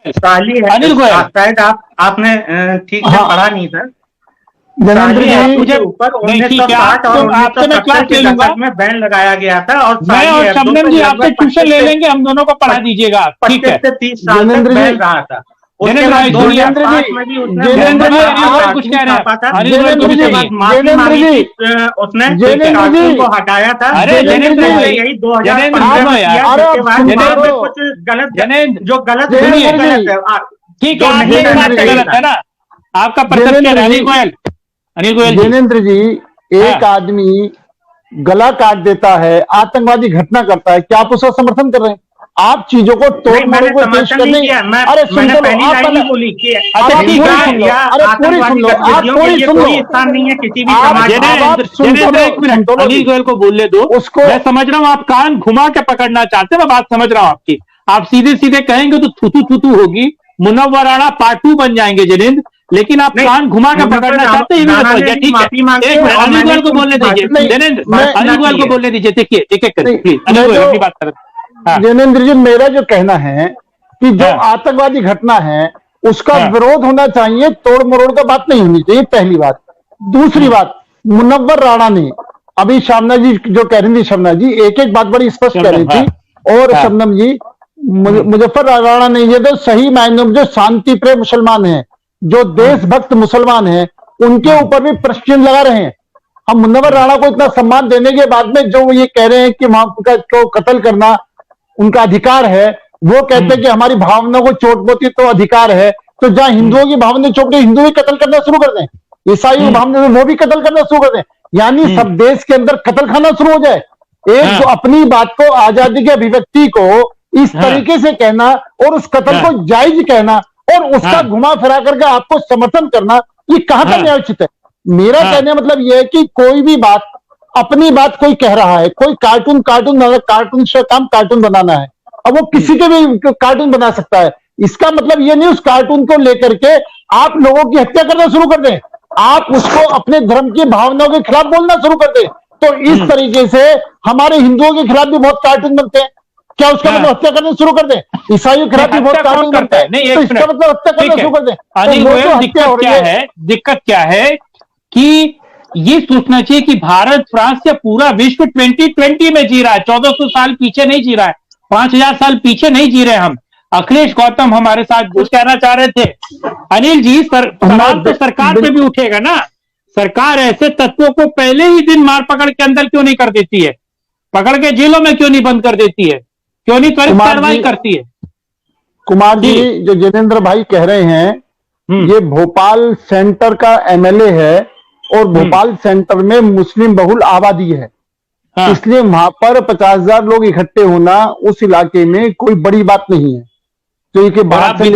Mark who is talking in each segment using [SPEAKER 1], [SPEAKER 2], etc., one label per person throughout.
[SPEAKER 1] पहली है,
[SPEAKER 2] अनिल गोयल,
[SPEAKER 1] शायद आपने ठीक से पढ़ा नहीं था।
[SPEAKER 3] जनेंद्र जी
[SPEAKER 1] मुझे ऊपर 1960 और 1970 के दशक में बैन लगाया गया था और
[SPEAKER 2] मैं और शबनम जी आपसे ट्यूशन ले लेंगे, हम दोनों को पढ़ा दीजिएगा, ठीक है।
[SPEAKER 1] 25 से 30 साल तक बैन रहा था।
[SPEAKER 2] जनेंद्र भाई,
[SPEAKER 3] जनेंद्र जी
[SPEAKER 2] कुछ कह रहे हैं,
[SPEAKER 1] उसने को हटाया था।
[SPEAKER 2] अरे जनेंद्र भाई,
[SPEAKER 1] यही 2015 में कुछ गलत, जो गलत
[SPEAKER 2] ठीक है, आपकी बात गलत है ना, आपका परसेप्शन। अनिल गोयल, अनिल गोयल
[SPEAKER 3] जनेंद्र जी, एक आदमी गला काट देता है, आतंकवादी घटना करता है, क्या आप उसका समर्थन कर रहे हैं? आप चीजों को तोड़ मरोड़ को पेश करने, अरे सुन लो, आप पूरी सुन लो, अरे पूरी सुन लो, आप पूरी सुन लो,
[SPEAKER 1] स्थान नहीं है किसी भी
[SPEAKER 2] अनिल गोयल को बोलने दो उसको। मैं समझ रहा हूँ आप कान घुमा के पकड़ना चाहते हैं, मैं बात समझ रहा हूँ आपकी। आप सीधे सीधे कहेंगे तो थुतू थुतू होगी, मुनव्वर राणा पार्ट 2 बन जाएंगे जनेंद्र, लेकिन आप कान घुमा के पकड़ना चाहते हैं, ठीक है। अनिल गोयल को बोलने दीजिए जनेंद्र, अनिल गोयल को बोलने दीजिए, देखिए एक एक करके प्लीज अनिल गोयल अपनी बात करें।
[SPEAKER 3] जनेंद्र जी, मेरा जो कहना है कि जो आतंकवादी घटना है उसका विरोध होना चाहिए, तोड़ मरोड़ का बात नहीं होनी चाहिए, पहली बात। दूसरी बात, मुनव्वर राणा ने अभी शबनम जी जो कह रही थी, शबनम जी एक एक बात बड़ी स्पष्ट कह रही थी, और शबनम जी मुजफ्फर राणा ने ये तो सही मायनों में जो शांति प्रिय मुसलमान हैं, जो देशभक्त मुसलमान हैं, उनके ऊपर भी प्रश्न चिन्ह लगा रहे हैं। हम मुनव्वर राणा को इतना सम्मान देने के बाद में जो ये कह रहे हैं कि वहां को कत्ल करना उनका अधिकार है, वो कहते हैं कि हमारी भावना को चोट पहुंची तो अधिकार है, तो जहां हिंदुओं की भावना चोट, हिंदू भी कत्ल करना शुरू कर दें, ईसाइयों की भावना वो भी कत्ल करना शुरू कर दें, यानी सब देश के अंदर कत्ल खाना शुरू हो जाए। एक जो अपनी बात को, आजादी की अभिव्यक्ति को इस तरीके से कहना और उस कत्ल को जायज कहना और उसका घुमा फिरा करके आपको समर्थन करना, ये कहां तक न्यायोचित है? मेरा कहने का मतलब यह है कि कोई भी बात, अपनी बात कोई कह रहा है, कोई कार्टून से काम कार्टून बनाना है, अब वो किसी के भी कार्टून बना सकता है, इसका मतलब ये नहीं उस कार्टून को लेकर के आप लोगों की हत्या करना शुरू कर दें, आप उसको अपने धर्म की भावनाओं के खिलाफ बोलना शुरू कर दें। तो इस तरीके से हमारे हिंदुओं के खिलाफ भी बहुत कार्टून बनते हैं, क्या उसका मतलब हत्या करना शुरू कर दें? ईसाइयों के खिलाफ भी बहुत कार्टून बनते हैं, तो इसका मतलब हत्या करना शुरू कर दें।
[SPEAKER 2] दिक्कत क्या है कि ये सोचना चाहिए कि भारत फ्रांस से पूरा विश्व 2020 में जी रहा है, 1400 साल पीछे नहीं जी रहा है, 5000 साल पीछे नहीं जी रहे हम। अखिलेश गौतम हमारे साथ कुछ कहना चाह रहे थे। अनिल जी, सवाल तो सरकार पे भी उठेगा ना, सरकार ऐसे तत्वों को पहले ही दिन मार पकड़ के अंदर क्यों नहीं कर देती है, पकड़ के जेलों में क्यों नहीं बंद कर देती है, क्यों नहीं त्वरित कार्रवाई करती है?
[SPEAKER 3] कुमार जी, जो जनेंद्र भाई कह रहे हैं, ये भोपाल सेंटर का एमएलए है और भोपाल सेंटर में मुस्लिम बहुल आबादी है, इसलिए वहां पर 50,000 लोग इकट्ठे होना उस इलाके में कोई बड़ी बात नहीं है। तो ये बात
[SPEAKER 2] और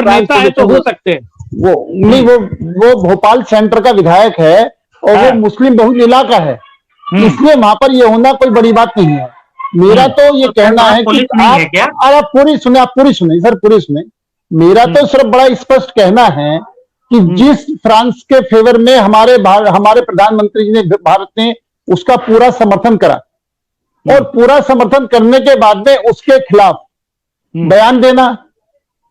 [SPEAKER 2] नेता है तो हो सकते हैं,
[SPEAKER 3] वो नहीं, वो भोपाल सेंटर का विधायक है और वो मुस्लिम बहुल इलाका है, इसलिए वहां पर ये होना कोई बड़ी बात नहीं है। मेरा तो ये कहना है कि आप पूरी सुने सर, पूरी सुने। मेरा तो सिर्फ बड़ा स्पष्ट कहना है कि जिस फ्रांस के फेवर में हमारे प्रधानमंत्री जी ने, भारत ने उसका पूरा समर्थन करा और पूरा समर्थन करने के बाद में उसके खिलाफ बयान देना,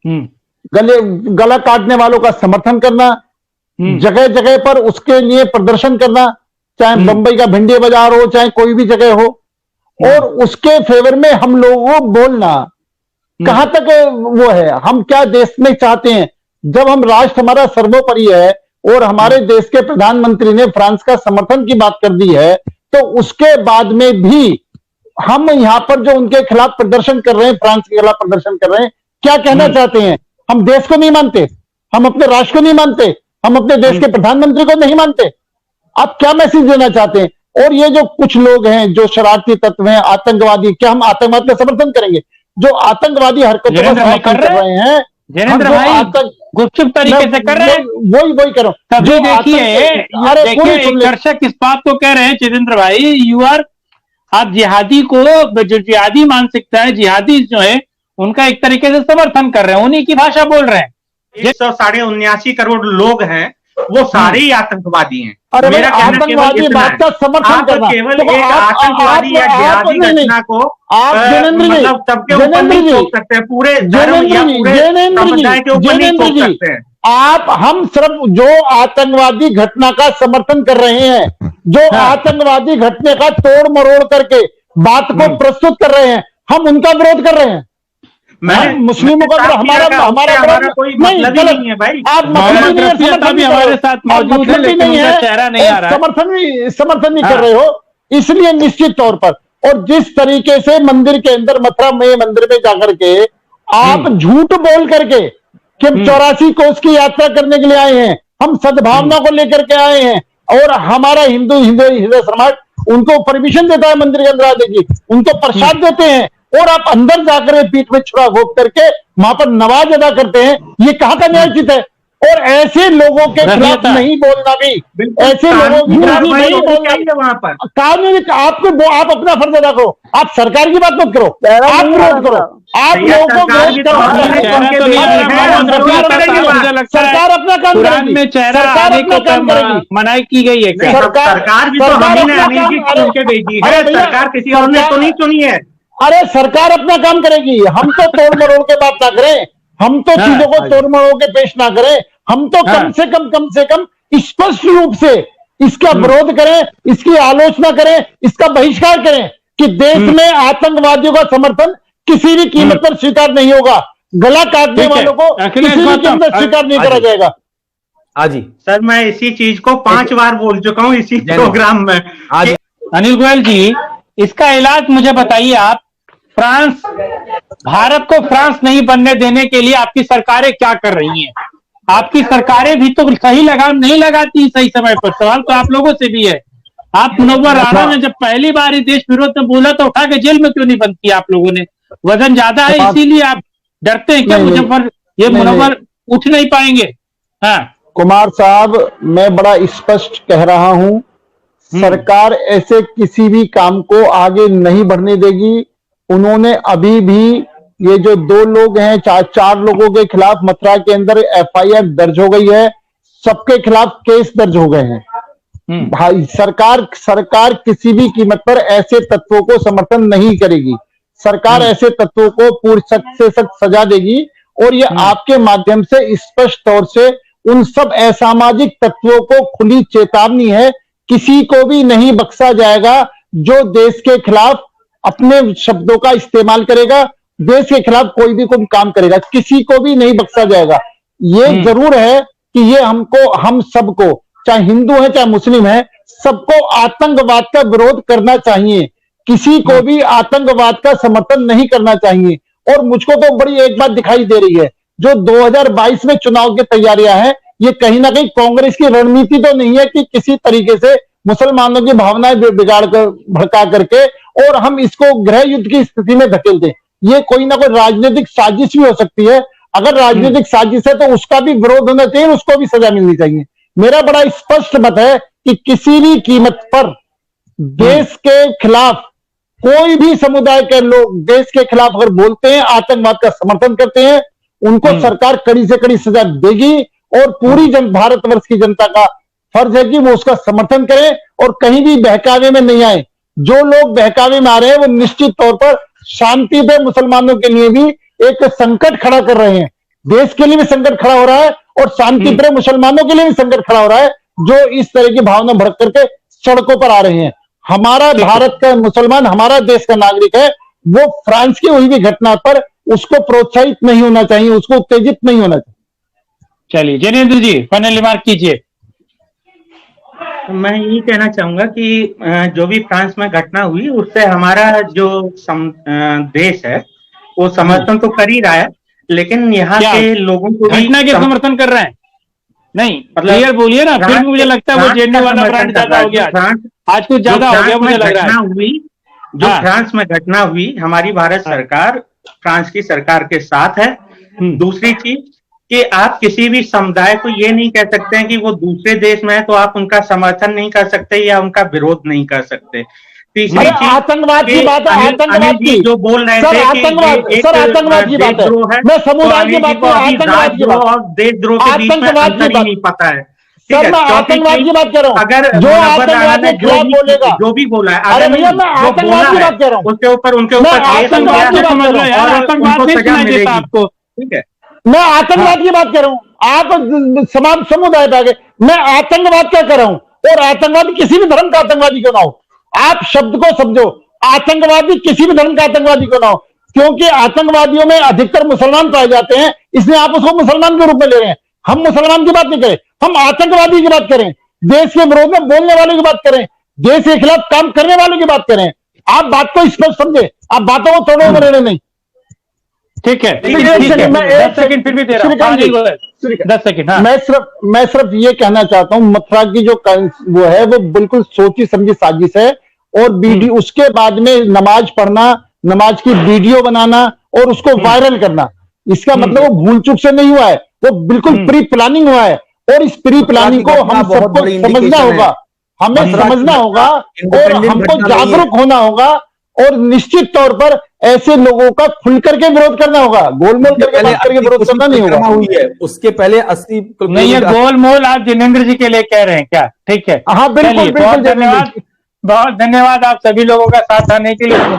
[SPEAKER 3] गला काटने वालों का समर्थन करना, जगह जगह पर उसके लिए प्रदर्शन करना, चाहे बंबई का भिंडी बाजार हो, चाहे कोई भी जगह हो, और उसके फेवर में हम लोगों को बोलना, कहां तक वो है? हम क्या देश में चाहते हैं? जब हम राष्ट्र हमारा सर्वोपरि है और हमारे देश के प्रधानमंत्री ने फ्रांस का समर्थन की बात कर दी है, तो उसके बाद में भी हम यहां पर जो उनके खिलाफ प्रदर्शन कर रहे हैं, फ्रांस के खिलाफ प्रदर्शन कर रहे हैं, क्या कहना चाहते हैं? हम देश को नहीं मानते, हम अपने राष्ट्र को नहीं मानते, हम अपने देश के प्रधानमंत्री को नहीं मानते। आप क्या मैसेज देना चाहते हैं? और ये जो कुछ लोग हैं जो शरारती तत्व हैं, आतंकवादी, क्या हम आतंकवाद का समर्थन करेंगे? जो आतंकवादी हरकतों का समर्थन कर रहे हैं,
[SPEAKER 2] जनेंद्र भाई गुपचुप तरीके से कर रहे हैं,
[SPEAKER 3] वही करो।
[SPEAKER 2] तभी देखिए दर्शक इस बात को कह रहे हैं, जितेंद्र भाई आप जिहादी को, जो जिहादी मानसिकता है, जिहादी जो है उनका एक तरीके से समर्थन कर रहे हैं, उन्हीं की भाषा बोल रहे हैं।
[SPEAKER 1] 179 करोड़ लोग हैं वो सारे ही आतंकवादी हैं।
[SPEAKER 3] अरे भाई,
[SPEAKER 1] मेरा कहना केवल
[SPEAKER 3] आतंकवादी
[SPEAKER 1] इतना
[SPEAKER 3] बात
[SPEAKER 1] है।
[SPEAKER 3] का समर्थन
[SPEAKER 1] आप
[SPEAKER 3] करना
[SPEAKER 1] केवल
[SPEAKER 3] तो
[SPEAKER 1] एक आतंकवादी या जिहादी घटना को
[SPEAKER 3] आप जेनेन्द्र जी,
[SPEAKER 1] मतलब सबके ऊपर
[SPEAKER 3] जेनेन्द्र
[SPEAKER 1] नहीं
[SPEAKER 3] जी,
[SPEAKER 1] थोप सकते हैं, पूरे धर्म
[SPEAKER 3] जेनेन्द्र
[SPEAKER 1] या
[SPEAKER 3] जी,
[SPEAKER 1] पूरे
[SPEAKER 3] जेनेन्द्र
[SPEAKER 1] समुदाय के ऊपर नहीं
[SPEAKER 3] जेनेन्द्र
[SPEAKER 1] थोप
[SPEAKER 3] जी,
[SPEAKER 1] सकते हैं।
[SPEAKER 3] हम सिर्फ जो आतंकवादी घटना का समर्थन कर रहे हैं, जो आतंकवादी घटना का तोड़ मरोड़ करके बात को प्रस्तुत कर रहे हैं, हम उनका विरोध कर रहे हैं। मुस्लिमों का
[SPEAKER 1] हमारा कोई मतलब ही नहीं है भाई।
[SPEAKER 3] आप मतलब नहीं है, समर्थन
[SPEAKER 2] भी हमारे साथ मौजूद है, लेकिन उनका चेहरा नहीं आ रहा है।
[SPEAKER 3] समर्थन नहीं कर रहे हो, इसलिए निश्चित तौर पर। और जिस तरीके से मंदिर के अंदर, मथुरा में मंदिर में जाकर के आप झूठ बोल करके कि 84 कोस की यात्रा करने के लिए आए हैं, हम सद्भावना को लेकर के आए हैं, और हमारा हिंदू हृदय समाज उनको परमिशन देता है मंदिर के अंदर आने की, उनको प्रसाद देते हैं, और आप अंदर जाकर पीठ में छुरा घोप करके वहां पर नमाज अदा करते हैं। ये कहां का न्यायोचित है? और ऐसे लोगों के खिलाफ नहीं बोलना भी, ऐसे लोगों के खिलाफ नहीं बोलना
[SPEAKER 1] वहां पर
[SPEAKER 3] कानूनी। आपको आप अपना फर्ज अदा करो, आप सरकार की बात मत करो, आप विरोध करो, आप लोगों को विरोध करो। सरकार अपना काम करेगी,
[SPEAKER 2] में चेहरा
[SPEAKER 3] सरकार
[SPEAKER 2] आने
[SPEAKER 3] अपना
[SPEAKER 2] को
[SPEAKER 3] काम करेगी,
[SPEAKER 2] मनाही की गई है।
[SPEAKER 1] सरकार भी तो हम ही ने चुन के भेजी है, सरकार किसी और ने तो नहीं चुनी है।
[SPEAKER 3] अरे सरकार अपना काम करेगी, हम तो तोड़ मरोड़ के बात ना करें, हम तो चीजों को तोड़ मरोड़ के पेश ना करें, हम तो कम से कम स्पष्ट रूप से इसका विरोध करें, इसकी आलोचना करें, इसका बहिष्कार करें कि देश में आतंकवादियों का समर्थन किसी भी कीमत पर स्वीकार नहीं होगा, गला काटने वालों को किसी भी कीमत पर स्वीकार नहीं करा जाएगा।
[SPEAKER 4] जी
[SPEAKER 1] सर, मैं इसी चीज को 5 बार बोल चुका हूं इसी प्रोग्राम में।
[SPEAKER 2] अनिल गोयल जी, इसका इलाज मुझे बताइए आप। फ्रांस, भारत को फ्रांस नहीं बनने देने के लिए आपकी सरकारें क्या कर रही हैं? आपकी सरकारें भी तो सही लगाम नहीं लगाती सही समय पर। सवाल तो आप लोगों से भी है। आप मुनव्वर राणा ने जब पहली बार इस देश विरोध में बोला तो उठा के जेल में क्यों नहीं बंद किया आप लोगों ने? वजन ज्यादा है इसीलिए आप डरते हैं क्या मुजफ्फर ये मुनव्वर उठ नहीं पाएंगे? हाँ
[SPEAKER 3] कुमार साहब, मैं बड़ा स्पष्ट कह रहा हूं, सरकार ऐसे किसी भी काम को आगे नहीं बढ़ने देगी। उन्होंने अभी भी ये जो 2 लोग हैं, 4 लोगों के खिलाफ मथुरा के अंदर FIR दर्ज हो गई है, सबके खिलाफ केस दर्ज हो गए हैं। भाई सरकार किसी भी कीमत पर ऐसे तत्वों को समर्थन नहीं करेगी। सरकार ऐसे तत्वों को पूरी सख्त से सख्त सजा देगी, और ये आपके माध्यम से स्पष्ट तौर से उन सब असामाजिक तत्वों को खुली चेतावनी है, किसी को भी नहीं बख्शा जाएगा जो देश के खिलाफ अपने शब्दों का इस्तेमाल करेगा, देश के खिलाफ कोई भी कोई काम करेगा, किसी को भी नहीं बख्शा जाएगा। ये जरूर है कि ये हम सबको, चाहे हिंदू है चाहे मुस्लिम है, सबको आतंकवाद का विरोध करना चाहिए, किसी को भी आतंकवाद का समर्थन नहीं करना चाहिए। और मुझको तो बड़ी एक बात दिखाई दे रही है, जो 2022 में चुनाव की तैयारियां हैं, ये कहीं ना कहीं कांग्रेस की रणनीति तो नहीं है कि किसी तरीके से मुसलमानों की भावनाएं बिगाड़ कर, भड़का करके, और हम इसको गृह युद्ध की स्थिति में धकेल दें। ये कोई ना कोई राजनीतिक साजिश भी हो सकती है। अगर राजनीतिक साजिश है तो उसका भी विरोध होना चाहिए, उसको भी सजा मिलनी चाहिए। मेरा बड़ा स्पष्ट मत है कि किसी भी कीमत पर देश के खिलाफ कोई भी समुदाय के लोग देश के खिलाफ अगर बोलते हैं, आतंकवाद का समर्थन करते हैं, उनको सरकार कड़ी से कड़ी सजा देगी। और पूरी भारतवर्ष की जनता का फर्ज है कि वो उसका समर्थन करें और कहीं भी बहकावे में नहीं आए। जो लोग बहकावे में आ रहे हैं वो निश्चित तौर पर शांति पे मुसलमानों के लिए भी एक संकट खड़ा कर रहे हैं, देश के लिए भी संकट खड़ा हो रहा है, और शांति प्रिय मुसलमानों के लिए भी संकट खड़ा हो रहा है, जो इस तरह की भावना भड़क करके सड़कों पर आ रहे हैं। हमारा भारत का मुसलमान, हमारा देश का नागरिक है, वो फ्रांस की हुई भी घटना पर उसको प्रोत्साहित नहीं होना चाहिए, उसको उत्तेजित नहीं होना चाहिए।
[SPEAKER 2] चलिए जेनेन्द्र जी, फाइनल रिमार्क कीजिए।
[SPEAKER 1] मैं यही कहना चाहूंगा कि जो भी फ्रांस में घटना हुई उससे हमारा जो देश है वो समर्थन तो कर ही रहा है, लेकिन यहाँ के लोगों को
[SPEAKER 2] घटना के समर्थन कर रहे हैं? नहीं, क्लियर बोलिए ना, फिर मुझे लगता है वो जेएनयू वाला ब्रांड ज्यादा हो गया, आज कुछ ज्यादा हो गया मुझे लग रहा है।
[SPEAKER 1] जो फ्रांस में घटना हुई, हमारी भारत सरकार फ्रांस की सरकार के साथ है। दूसरी चीज कि आप किसी भी समुदाय को ये नहीं कह सकते हैं कि वो दूसरे देश में है तो आप उनका समर्थन नहीं कर सकते या उनका विरोध नहीं कर सकते। तीसरी चीज,
[SPEAKER 3] आतंकवाद की बात है, आतंकवाद की
[SPEAKER 1] जो बोल रहे थे
[SPEAKER 3] सर, आतंकवाद की बात है, मैं समुदाय की बात कर, आतंकवाद की बात,
[SPEAKER 1] और देशद्रोह के बीच में अंतर ही नहीं पता है। ठीक
[SPEAKER 3] सर
[SPEAKER 1] है,
[SPEAKER 3] मैं
[SPEAKER 1] चौथी
[SPEAKER 3] आतंकवाद
[SPEAKER 1] चीज,
[SPEAKER 3] की बात कर रहा हूँ।
[SPEAKER 1] अगर
[SPEAKER 3] जो
[SPEAKER 1] मुनव्वर राणा
[SPEAKER 3] आतंकवाद
[SPEAKER 1] ने
[SPEAKER 3] के खिलाफ बोलेगा,
[SPEAKER 1] जो भी बोला है,
[SPEAKER 3] अरे
[SPEAKER 1] अगर
[SPEAKER 3] भैया मैं
[SPEAKER 1] जो
[SPEAKER 3] आतंकवाद
[SPEAKER 1] बोला
[SPEAKER 3] की
[SPEAKER 1] है
[SPEAKER 3] बात कर रहा हूँ।
[SPEAKER 1] उसके ऊपर
[SPEAKER 3] मैं
[SPEAKER 1] केस हो
[SPEAKER 3] आतंकवाद
[SPEAKER 1] गया
[SPEAKER 3] की बात
[SPEAKER 2] समझ
[SPEAKER 3] कर
[SPEAKER 2] लो
[SPEAKER 3] रहा हूँ।
[SPEAKER 2] यार,
[SPEAKER 1] और
[SPEAKER 2] आतंकवाद
[SPEAKER 1] उनको
[SPEAKER 2] नहीं
[SPEAKER 1] सजा
[SPEAKER 2] सुनाई देता
[SPEAKER 1] मिलेगी।
[SPEAKER 2] आपको।
[SPEAKER 1] ठीक है,
[SPEAKER 3] मैं आतंकवाद की बात कर रहा हूं। आप समाज समुदाय पे आ गए, मैं आतंकवाद क्या कर रहा हूं। और आतंकवादी किसी भी धर्म का आतंकवादी क्यों ना हो, आप शब्द को समझो, आतंकवादी किसी भी धर्म का आतंकवादी क्यों ना हो, क्योंकि आतंकवादियों में अधिकतर मुसलमान पाए जाते हैं, इसलिए आप उसको मुसलमान के रूप में ले रहे हैं। हम मुसलमान की बात नहीं करें, हम आतंकवादी की बात करें, देश के विरोध में बोलने वालों की बात करें, देश के खिलाफ काम करने वालों की बात करें। आप बात को स्पष्ट समझे, आप बातों को तोड़ो मरोड़े नहीं।
[SPEAKER 2] ठीक है,
[SPEAKER 3] एक
[SPEAKER 2] ठीक है,
[SPEAKER 3] सेकंड, मैं
[SPEAKER 2] 10 सेकंड फिर भी दे रहा हूँ। हाँ, नहीं,
[SPEAKER 3] श्रीकांत
[SPEAKER 2] 10 सेकंड। हाँ,
[SPEAKER 3] मैं सिर्फ ये कहना चाहता हूं, मथुरा की जो वो है वो बिल्कुल सोची समझी साजिश है। और वीडियो उसके बाद में नमाज पढ़ना, नमाज की वीडियो बनाना और उसको वायरल करना, इसका मतलब वो भूल चूक से नहीं हुआ है, वो बिल्कुल प्री प्लानिंग हुआ है। और इस प्री प्लानिंग को हम सबको समझना होगा, हमें समझना होगा और हमको जागरूक होना होगा। और निश्चित तौर पर ऐसे लोगों का खुल करके विरोध करना होगा, गोलमोल करके बात करके विरोध करना नहीं होगा।
[SPEAKER 4] हुई है उसके पहले 80
[SPEAKER 2] नहीं, ये गोलमोल आप जिनेंद्र जी के लिए कह रहे हैं क्या? ठीक है,
[SPEAKER 3] हाँ बिल्कुल
[SPEAKER 2] चलिए,
[SPEAKER 3] बिल्कुल
[SPEAKER 2] बहुत धन्यवाद, बहुत धन्यवाद आप सभी लोगों का साथ आने के लिए।